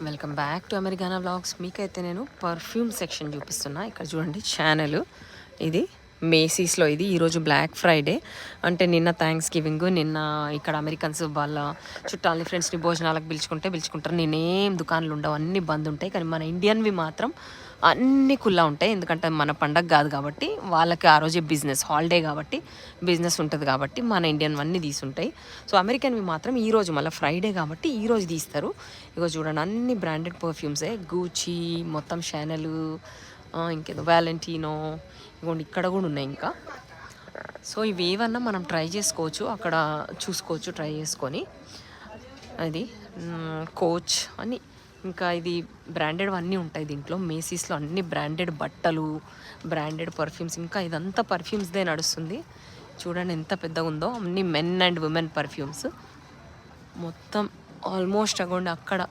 Welcome back to Americana vlogs. మీకైతే నేను perfume section చూపిస్తున్నా. ఇక్కడ చూడండి ఛానల్ ఇది మేసీస్లో. ఇది ఈరోజు బ్లాక్ ఫ్రైడే అంటే నిన్న థ్యాంక్స్ గివింగ్. నిన్న ఇక్కడ అమెరికన్స్ వాళ్ళ చుట్టాలని ఫ్రెండ్స్ని భోజనాలకు పిలుచుకుంటారు. నేనేం దుకాణాలు ఉండవు, అన్నీ బంద్ ఉంటాయి. కానీ మన ఇండియన్వి మాత్రం అన్నీ కుల్లా ఉంటాయి. ఎందుకంటే మన పండగ కాదు కాబట్టి వాళ్ళకి ఆ రోజే బిజినెస్ హాలిడే కాబట్టి బిజినెస్ ఉంటుంది కాబట్టి మన ఇండియన్ అన్నీ తీసుంటాయి. సో అమెరికన్వి మాత్రం ఈరోజు మళ్ళీ ఫ్రైడే కాబట్టి ఈరోజు తీస్తారు. ఇగో చూడండి అన్ని బ్రాండెడ్ పర్ఫ్యూమ్సే, గూచీ, మొత్తం షానెల్, ఇంకేదో వ్యాలంటీనో, ఇగోండి ఇక్కడ కూడా ఉన్నాయి ఇంకా. సో ఇవి ఏవన్నా మనం ట్రై చేసుకోవచ్చు, అక్కడ చూసుకోవచ్చు ట్రై చేసుకొని. అది కోచ్ అని ఇంకా ఇది బ్రాండెడ్ అన్నీ ఉంటాయి దీంట్లో. మేసీస్లో అన్ని బ్రాండెడ్ బట్టలు, బ్రాండెడ్ పర్ఫ్యూమ్స్, ఇంకా ఇదంతా పర్ఫ్యూమ్స్దే నడుస్తుంది. చూడండి ఎంత పెద్దగా ఉందో. అన్ని మెన్ అండ్ ఉమెన్ పర్ఫ్యూమ్స్ మొత్తం ఆల్మోస్ట్ అగోండి అక్కడ